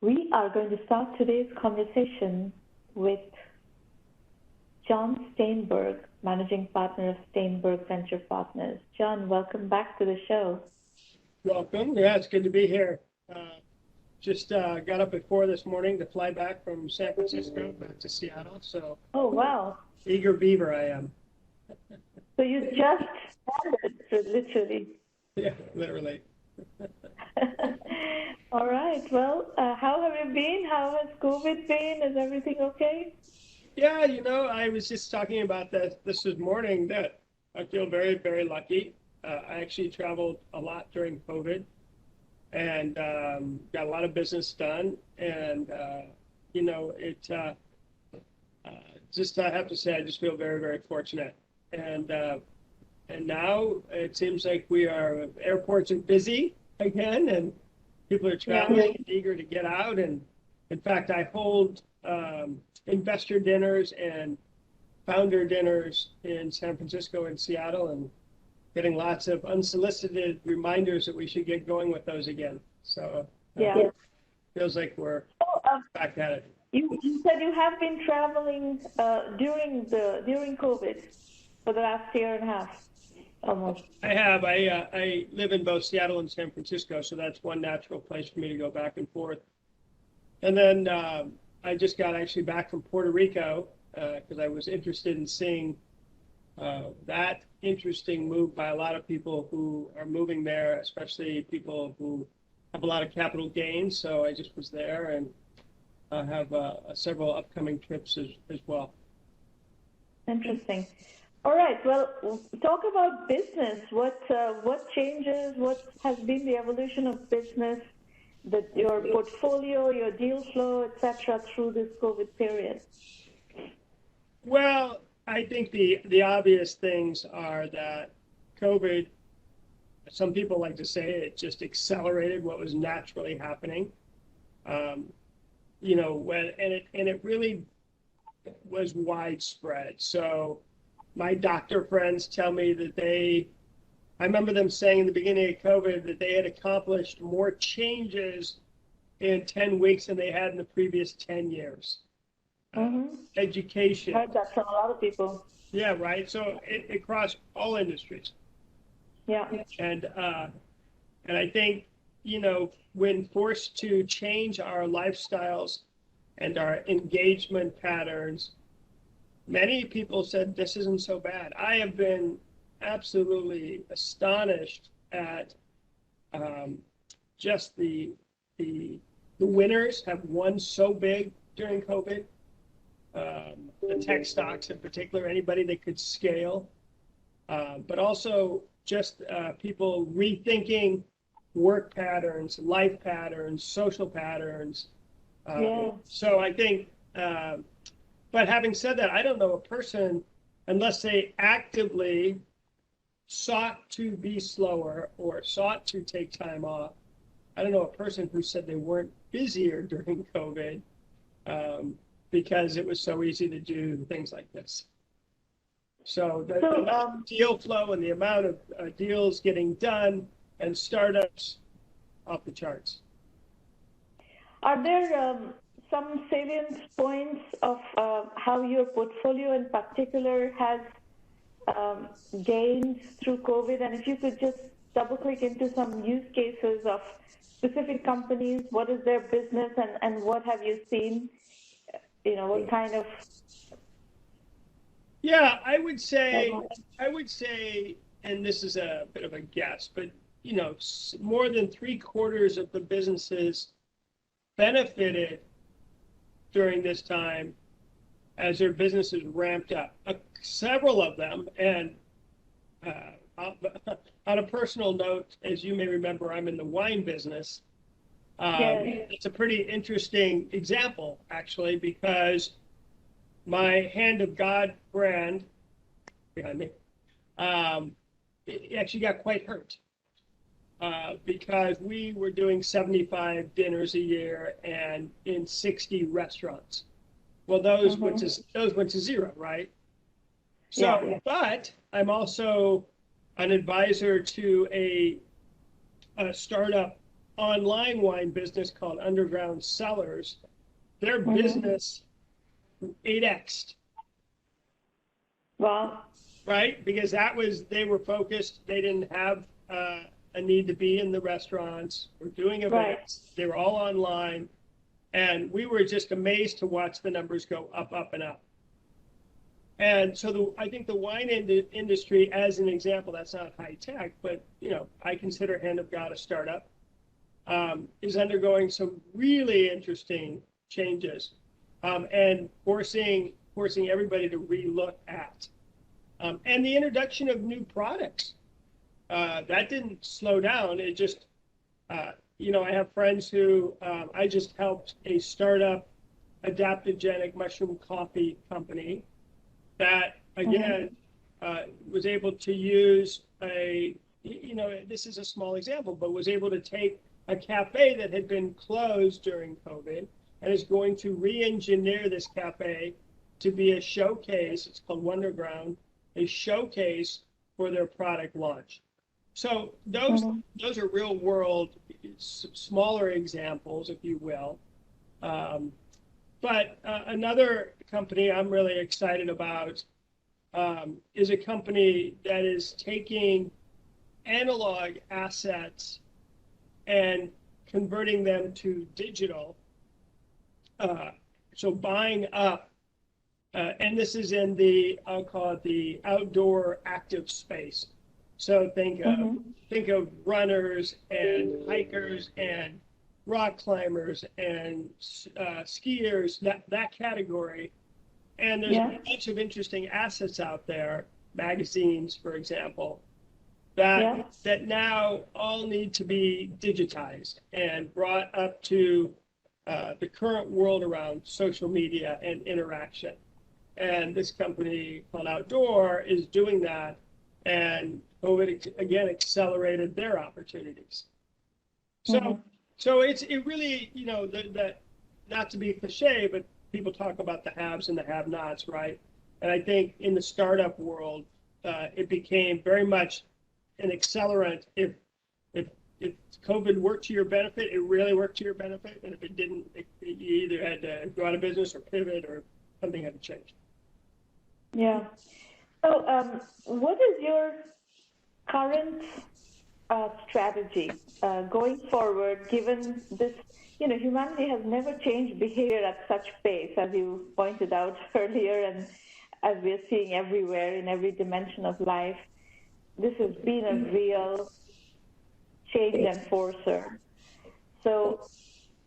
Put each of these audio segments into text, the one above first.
We are going to start today's conversation with Jon Staenberg, Managing Partner of Staenberg Venture Partners. Jon, welcome back to the show. Welcome. Yeah, it's good to be here. Just got up at 4 this morning to fly back from San Francisco back to Seattle. So, oh, wow. Eager beaver I am. So you just started, literally. Yeah, literally. All right. Well, how have you been? How has COVID been? Is everything okay? Yeah, I was just talking about this morning that I feel very, very lucky. I actually traveled a lot during COVID and got a lot of business done. And, I have to say, I just feel very, very fortunate. And now it seems like airports are busy again, and people are traveling and eager to get out. And in fact, I hold investor dinners and founder dinners in San Francisco and Seattle, and getting lots of unsolicited reminders that we should get going with those again. So feels like we're back at it. You said you have been traveling during COVID for the last year and a half, almost. I have. I live in both Seattle and San Francisco, so that's one natural place for me to go back and forth. And then I just got actually back from Puerto Rico because I was interested in seeing that interesting move by a lot of people who are moving there, especially people who have a lot of capital gains. So I just was there, and I have several upcoming trips as well. Interesting. All right. Well, talk about business. What changes? What has been the evolution of business, your portfolio, your deal flow, etc., through this COVID period? Well, I think the obvious things are that COVID, some people like to say it just accelerated what was naturally happening. It really was widespread. So my doctor friends tell me that I remember them saying in the beginning of COVID that they had accomplished more changes in 10 weeks than they had in the previous 10 years. Education. I heard that from a lot of people. Yeah, right. So it crossed all industries. Yeah. And I think, when forced to change our lifestyles and our engagement patterns, many people said this isn't so bad. I have been absolutely astonished at just the winners have won so big during COVID. The tech stocks in particular, anybody that could scale, but also just people rethinking work patterns, life patterns, social patterns. So I think, but having said that, I don't know a person, unless they actively sought to be slower or sought to take time off, I don't know a person who said they weren't busier during COVID because it was so easy to do things like this. So the deal flow and the amount of deals getting done and startups off the charts. Are there some salient points of how your portfolio in particular has gained through COVID? And if you could just double click into some use cases of specific companies, what is their business and what have you seen? What kind of... Yeah, I would say, and this is a bit of a guess, but more than 3/4 of the businesses benefited during this time as their businesses ramped up. Several of them, and on a personal note, as you may remember, I'm in the wine business. It's a pretty interesting example, actually, because my Hand of God brand behind me it actually got quite hurt because we were doing 75 dinners a year and in 60 restaurants. Well, those went to zero, right? So, but I'm also an advisor to a startup online wine business called Underground Cellars, their business 8x'd. Wow. Right? Because they were focused, they didn't have a need to be in the restaurants or doing events. They were all online. And we were just amazed to watch the numbers go up, up, and up. And so I think the wine industry, as an example, that's not high tech, but I consider Hand of God a startup, is undergoing some really interesting changes, and forcing everybody to relook at. And the introduction of new products, that didn't slow down. It just, I have friends who, I just helped a startup adaptogenic mushroom coffee company that, again, was able to use this is a small example, but was able to take a cafe that had been closed during COVID and is going to re-engineer this cafe to be a showcase. It's called Wonderground, a showcase for their product launch. So those are real world, smaller examples, if you will. But another company I'm really excited about is a company that is taking analog assets and converting them to digital. So buying up, and this is in I'll call it the outdoor active space. So think of runners and hikers and rock climbers and skiers, that category. And there's a bunch of interesting assets out there, magazines, for example, that now all need to be digitized and brought up to the current world around social media and interaction. And this company called Outdoor is doing that, and COVID again accelerated their opportunities. So it really, that not to be cliche, but people talk about the haves and the have-nots, right? And I think in the startup world, it became very much an accelerant. If COVID worked to your benefit, it really worked to your benefit, and if it didn't, you either had to go out of business or pivot, or something had to change. Yeah. So, what is your current strategy going forward, given this, humanity has never changed behavior at such pace, as you pointed out earlier, and as we're seeing everywhere in every dimension of life. This has been a real change enforcer. So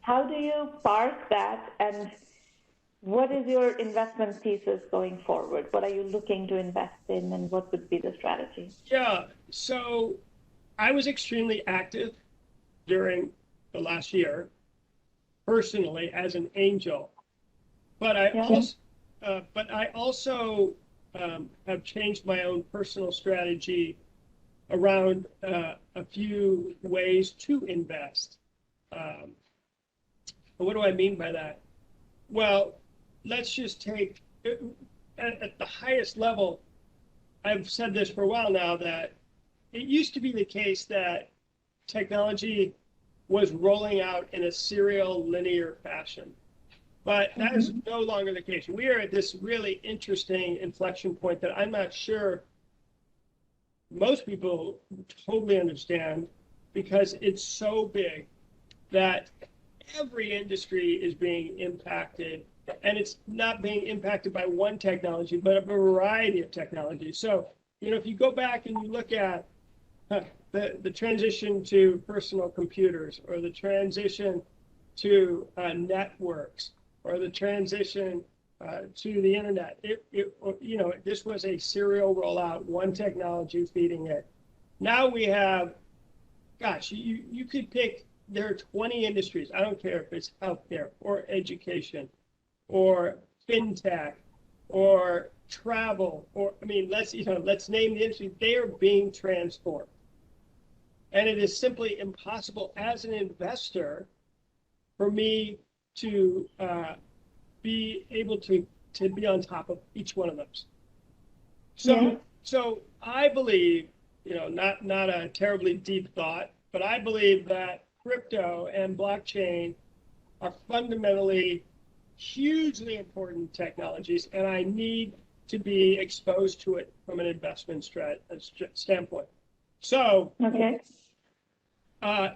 how do you park that, and what is your investment thesis going forward? What are you looking to invest in, and what would be the strategy? Yeah, so I was extremely active during the last year, personally, as an angel. But I also have changed my own personal strategy around a few ways to invest. What do I mean by that? Well, let's just take, at the highest level, I've said this for a while now, that it used to be the case that technology was rolling out in a serial, linear fashion. But that is no longer the case. We are at this really interesting inflection point that I'm not sure most people totally understand, because it's so big that every industry is being impacted, and it's not being impacted by one technology, but a variety of technologies. So, if you go back and you look at the transition to personal computers, or the transition to networks, or the transition to the internet, this was a serial rollout, one technology feeding it. Now we have, gosh, you could pick, there are 20 industries. I don't care if it's healthcare or education or fintech or travel, or let's name the industry. They are being transformed. And it is simply impossible as an investor for me to be able to be on top of each one of those. So I believe, not a terribly deep thought, but I believe that crypto and blockchain are fundamentally hugely important technologies, and I need to be exposed to it from an investment standpoint. So Okay.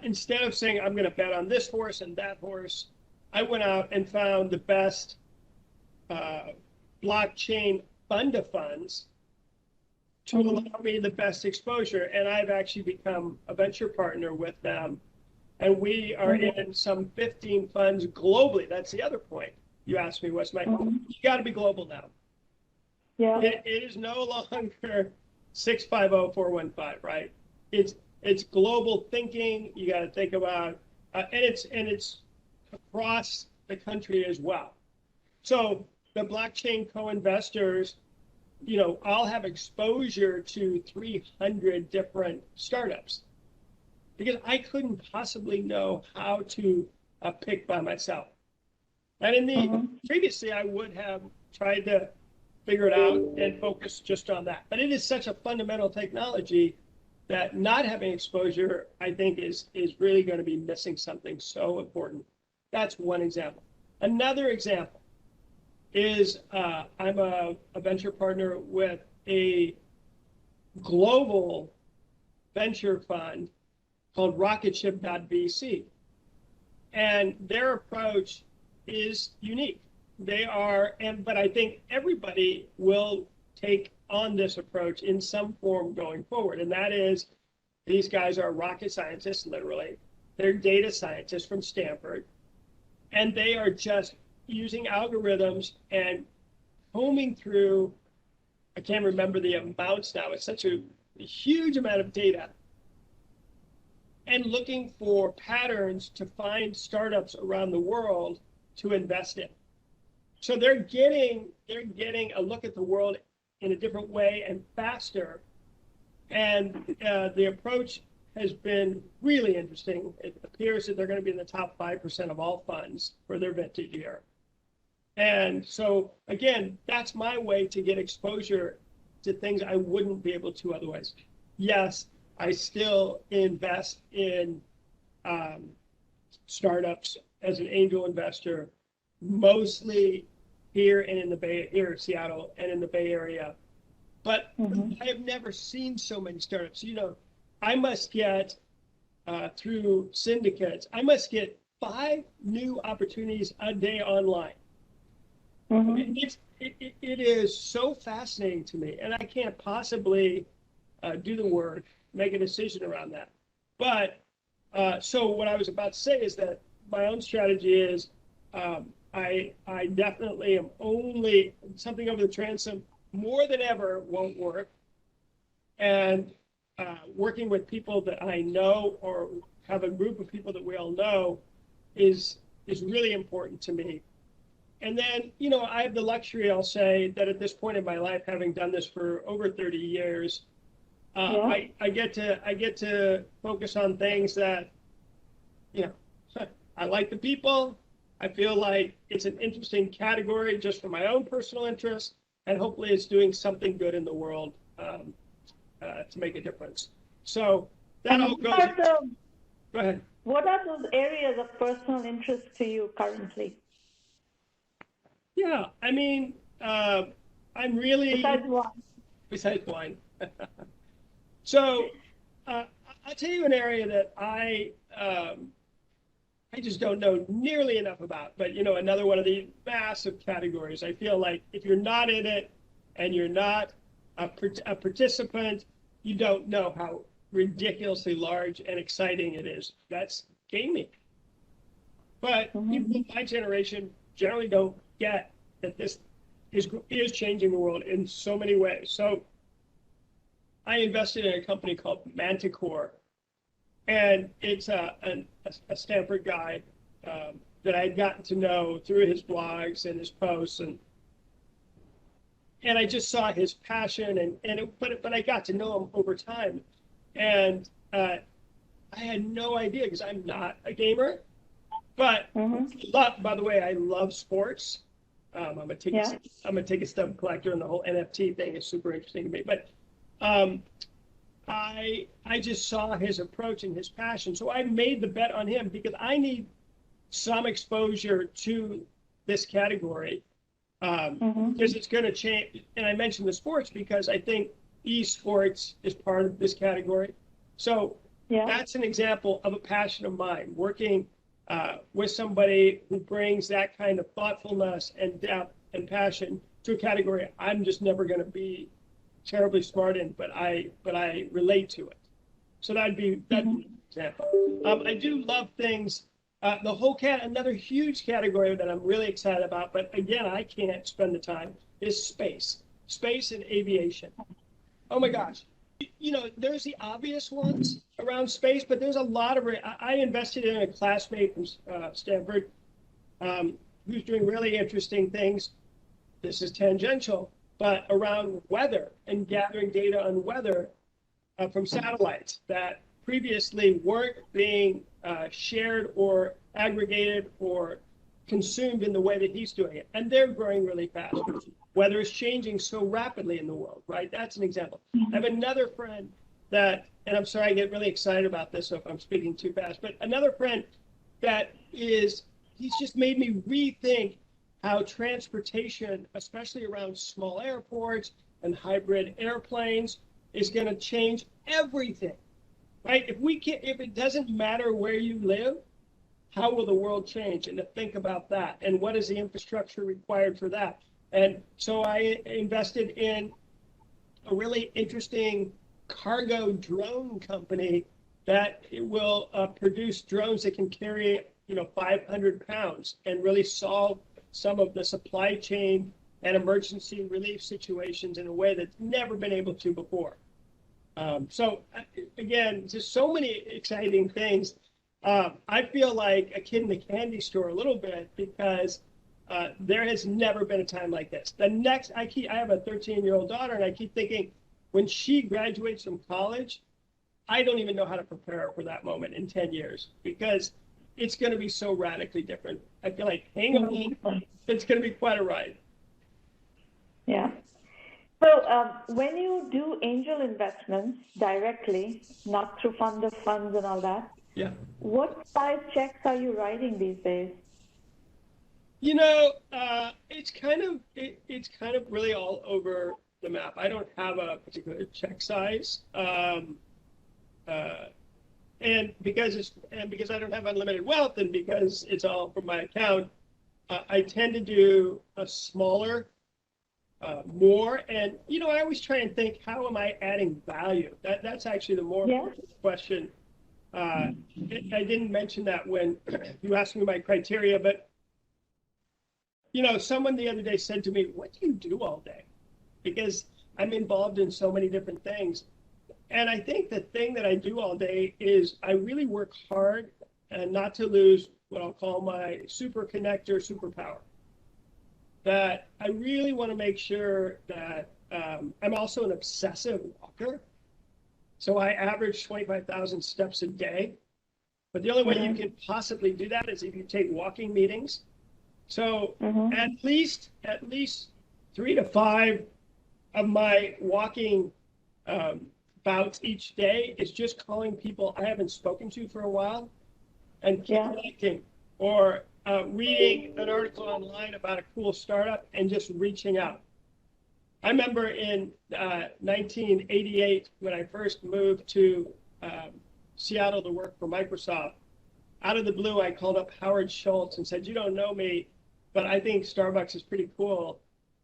Instead of saying I'm going to bet on this horse and that horse, I went out and found the best blockchain fund of funds to allow me the best exposure. And I've actually become a venture partner with them. And we are in some 15 funds globally. That's the other point. You asked me what's my, you got to be global now. Yeah. It is no longer 650-415, right? It's global thinking. You got to think about, and it's across the country as well. So the blockchain co-investors, I'll have exposure to 300 different startups because I couldn't possibly know how to pick by myself. And in the previously, I would have tried to figure it out and focus just on that. But it is such a fundamental technology that not having exposure, I think, is really going to be missing something so important. That's one example. Another example is I'm a venture partner with a global venture fund called rocketship.vc. And their approach is unique. But I think everybody will take on this approach in some form going forward. And that is, these guys are rocket scientists, literally. They're data scientists from Stanford. And they are just using algorithms and combing through, I can't remember the amounts now, it's such a huge amount of data, and looking for patterns to find startups around the world to invest in. So they're getting a look at the world in a different way and faster. And the approach has been really interesting. It appears that they're going to be in the top 5% of all funds for their vintage year. And so, again, that's my way to get exposure to things I wouldn't be able to otherwise. Yes, I still invest in startups as an angel investor, mostly here and in the Bay, here in Seattle and in the Bay Area. But I have never seen so many startups. I must get through syndicates, I must get 5 new opportunities a day online. It is so fascinating to me, and I can't possibly do the work, make a decision around that. But so what I was about to say is that my own strategy is I definitely am only something over the transom more than ever won't work. And working with people that I know or have a group of people that we all know is really important to me. And then, I have the luxury, I'll say, that at this point in my life, having done this for over 30 years, I get to focus on things that, I like the people. I feel like it's an interesting category just for my own personal interest, and hopefully it's doing something good in the world to make a difference. So that all goes. Go ahead. What are those areas of personal interest to you currently? Yeah, I mean, I'm really Besides wine. So I'll tell you an area that I just don't know nearly enough about. But another one of the massive categories. I feel like if you're not in it and you're not a participant, you don't know how ridiculously large and exciting it is. That's gaming. But people of my generation generally don't get that this is changing the world in so many ways. So I invested in a company called Manticore, and it's a Stanford guy that I had gotten to know through his blogs and his posts, and I just saw his passion, but I got to know him over time, and I had no idea because I'm not a gamer. But by the way, I love sports. I'm a ticket stub collector, and the whole NFT thing is super interesting to me. But I just saw his approach and his passion. So I made the bet on him because I need some exposure to this category because it's going to change. And I mentioned the sports because I think esports is part of this category. So that's an example of a passion of mine, working with somebody who brings that kind of thoughtfulness and depth and passion to a category I'm just never going to be terribly smart in, but I relate to it. So that'd be an example. I do love things. The whole another huge category that I'm really excited about, but again, I can't spend the time, is space and aviation. Oh my gosh. You know, there's the obvious ones around space, but there's a lot of, I invested in a classmate from Stanford who's doing really interesting things. This is tangential, but around weather and gathering data on weather from satellites that previously weren't being shared or aggregated or consumed in the way that he's doing it. And they're growing really fast. Weather is changing so rapidly in the world, right? That's an example. I have another friend that, and I'm sorry I get really excited about this if I'm speaking too fast, but another friend that he's just made me rethink how transportation, especially around small airports and hybrid airplanes, is going to change everything, right? If it doesn't matter where you live, how will the world change? And to think about that, and what is the infrastructure required for that? And so I invested in a really interesting cargo drone company that will produce drones that can carry, 500 pounds and really solve some of the supply chain and emergency relief situations in a way that's never been able to before. So again, just so many exciting things. I feel like a kid in the candy store a little bit because there has never been a time like this. I have a 13-year-old daughter, and I keep thinking when she graduates from college, I don't even know how to prepare her for that moment in 10 years because it's going to be so radically different. I feel like, hang on, it's going to be quite a ride. Yeah. So when you do angel investments directly, not through fund of funds and all that, what size checks are you writing these days? It's kind of really all over the map. I don't have a particular check size, and because I don't have unlimited wealth, and because it's all from my account, I tend to do a smaller, more. And I always try and think, how am I adding value? That's actually the more important question. I didn't mention that when you asked me my criteria, but someone the other day said to me, "What do you do all day?" Because I'm involved in so many different things. And I think the thing that I do all day is I really work hard and not to lose what I'll call my super connector superpower. That I really want to make sure that I'm also an obsessive walker. So I average 25,000 steps a day. But the only way you can possibly do that is if you take walking meetings. So at least 3 to 5 of my walking bouts each day is just calling people I haven't spoken to for a while and connecting, or reading an article online about a cool startup and just reaching out. I remember in 1988 when I first moved to Seattle to work for Microsoft. Out of the blue, I called up Howard Schultz and said, "You don't know me, but I think Starbucks is pretty cool,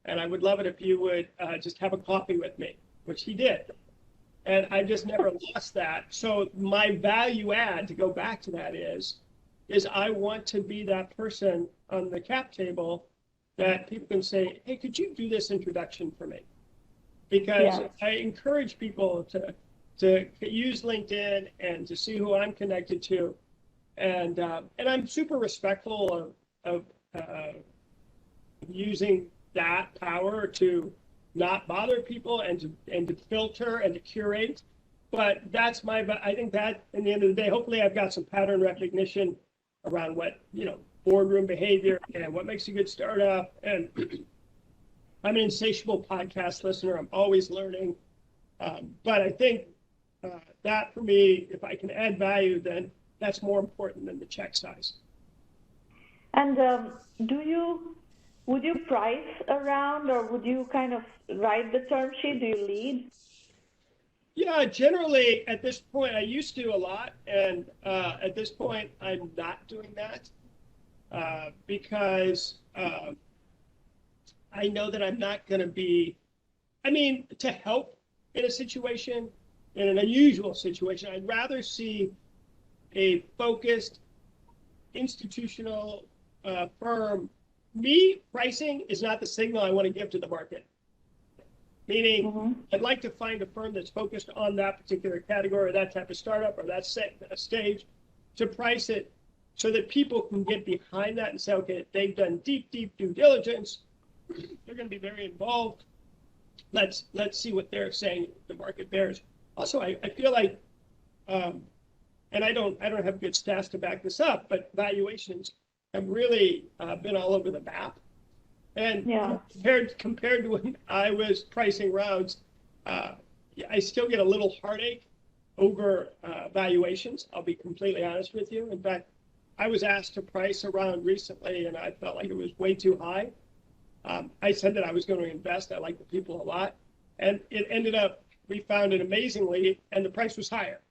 and I would love it if you would just have a coffee with me," which he did. And I just never lost that. So my value add, to go back to that, is I want to be that person on the cap table that people can say, "Hey, could you do this introduction for me?" Because I encourage people to use LinkedIn and to see who I'm connected to. And I'm super respectful of using that power to not bother people and to filter and to curate. But I think that in the end of the day, hopefully I've got some pattern recognition around what, boardroom behavior and what makes a good startup. And I'm an insatiable podcast listener. I'm always learning. But I think that for me, if I can add value, then that's more important than the check size. And would you price around, or would you kind of write the term sheet? Do you lead? Yeah, generally at this point, I used to a lot, and at this point, I'm not doing that because I know that I'm not going to be, to help in a situation, in an unusual situation, I'd rather see a focused institutional firm. Me, pricing is not the signal I want to give to the market. Meaning, I'd like to find a firm that's focused on that particular category, or that type of startup, or that stage, to price it so that people can get behind that and say, okay, they've done deep due diligence. They're going to be very involved. Let's see what they're saying the market bears. Also, I feel like, and I don't have good stats to back this up, but valuations have really been all over the map. And compared to when I was pricing rounds, I still get a little heartache over valuations. I'll be completely honest with you. In fact, I was asked to price a round recently, and I felt like it was way too high. I said that I was going to invest. I like the people a lot. And it ended up, we found it amazingly, and the price was higher.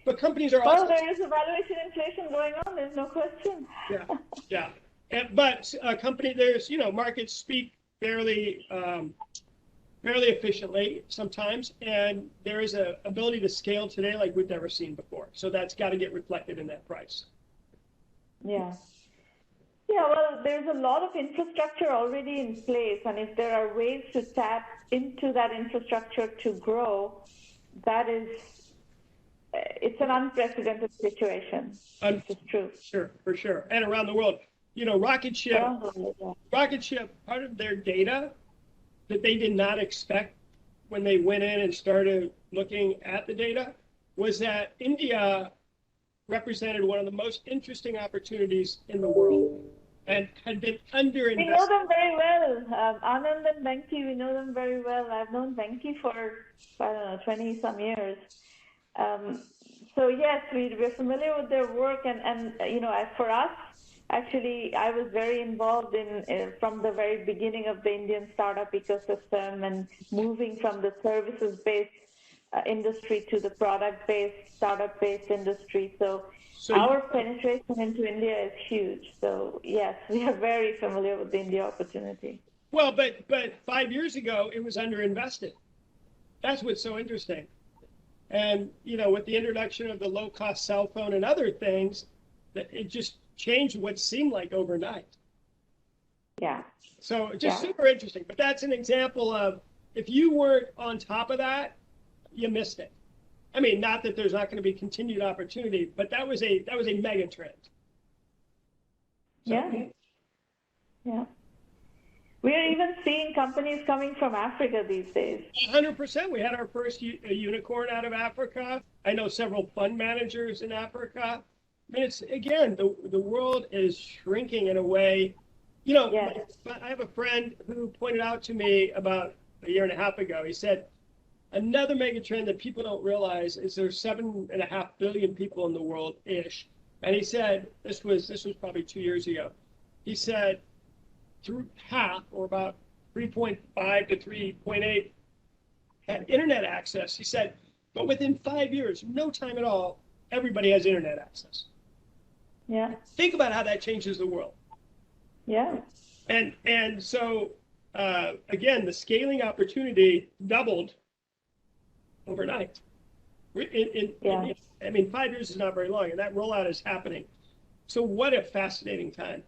But companies are also... Well, there is a valuation inflation going on. There's no question. Yeah. But a company, there's, markets speak fairly efficiently sometimes, and there is an ability to scale today like we've never seen before. So that's got to get reflected in that price. Yeah, well, there's a lot of infrastructure already in place, and if there are ways to tap into that infrastructure to grow, it's an unprecedented situation, which is true. Sure, for sure. And around the world. Rocket Ship, part of their data that they did not expect when they went in and started looking at the data was that India represented one of the most interesting opportunities in the world and had been underinvested. We know them very well. Anand and Venki, we know them very well. I've known Venki for, 20-some years. So yes, we're familiar with their work, and for us, actually, I was very involved in from the very beginning of the Indian startup ecosystem and moving from the services-based industry to the product-based, startup-based industry. So our penetration into India is huge. So yes, we are very familiar with the India opportunity. Well, but 5 years ago, it was underinvested. That's what's so interesting. And, with the introduction of the low-cost cell phone and other things, it just changed what seemed like overnight. Yeah. So just super interesting. But that's an example of, if you weren't on top of that, you missed it. Not that there's not going to be continued opportunity, but that was a mega trend. So, yeah. We are even seeing companies coming from Africa these days. 100%. We had our first unicorn out of Africa. I know several fund managers in Africa. It's, again, the world is shrinking in a way. I have a friend who pointed out to me about a year and a half ago. He said, another mega trend that people don't realize is there's 7.5 billion people in the world-ish. And he said, this was probably 2 years ago. He said, through half, or about 3.5 to 3.8, had internet access. He said, but within 5 years, no time at all, everybody has internet access. Yeah. Think about how that changes the world. Yeah. And so, again, the scaling opportunity doubled overnight. 5 years is not very long, and that rollout is happening. So what a fascinating time.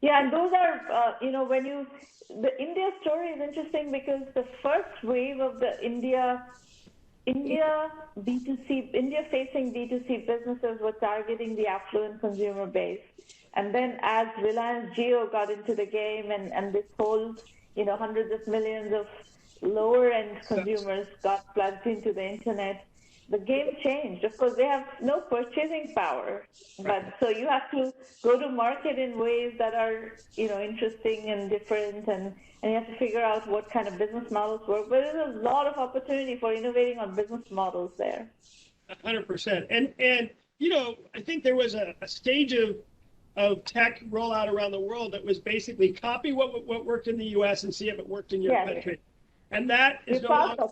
Yeah, and those are, the India story is interesting because the first wave of the India facing B2C businesses were targeting the affluent consumer base. And then as Reliance Jio got into the game and this whole, hundreds of millions of lower end consumers got plugged into the internet, The game changed. Of course, they have no purchasing power, but so you have to go to market in ways that are, interesting and different, and you have to figure out what kind of business models work. But there's a lot of opportunity for innovating on business models there. 100%. And I think there was a stage of tech rollout around the world that was basically copy what worked in the U.S. and see if it worked in your country. And that is no longer.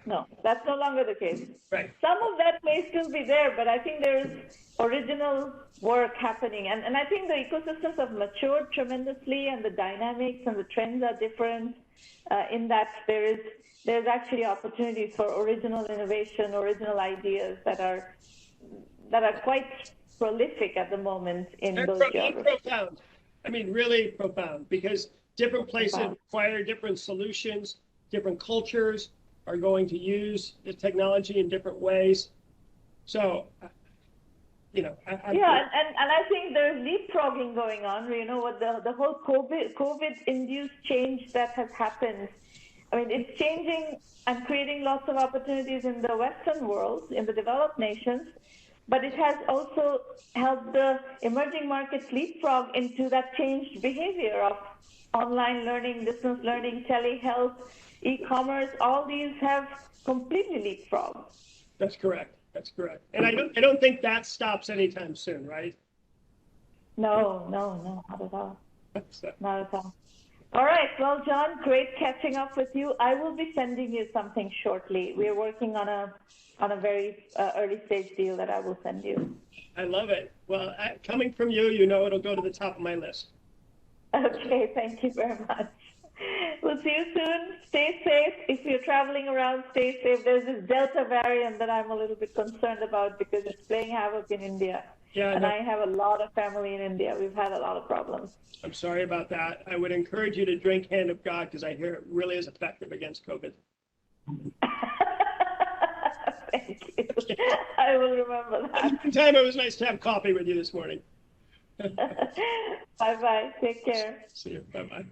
No, that's no longer the case. Right. Some of that may still be there, but I think there's original work happening. And I think the ecosystems have matured tremendously, and the dynamics and the trends are different in that there's actually opportunities for original innovation, original ideas that are quite prolific at the moment in those geographies. Profound. I mean, really profound, because different places require different solutions, different cultures are going to use the technology in different ways. So, and I think there's leapfrogging going on. What the whole COVID-induced change that has happened. I mean, it's changing and creating lots of opportunities in the Western world, in the developed nations, but it has also helped the emerging markets leapfrog into that changed behavior of online learning, distance learning, telehealth, e-commerce. All these have completely leapfrogged. That's correct. And I don't think that stops anytime soon, right? No, not at all. Not at all. All right. Well, Jon, great catching up with you. I will be sending you something shortly. We're working on a very early stage deal that I will send you. I love it. Well, coming from you, it'll go to the top of my list. Okay. Thank you very much. We'll see you soon. Stay safe. If you're traveling around, stay safe. There's this Delta variant that I'm a little bit concerned about because it's playing havoc in India. Yeah, and I have a lot of family in India. We've had a lot of problems. I'm sorry about that. I would encourage you to drink Hand of God because I hear it really is effective against COVID. Thank you. I will remember that. In the meantime, it was nice to have coffee with you this morning. Bye-bye. Take care. See you. Bye-bye.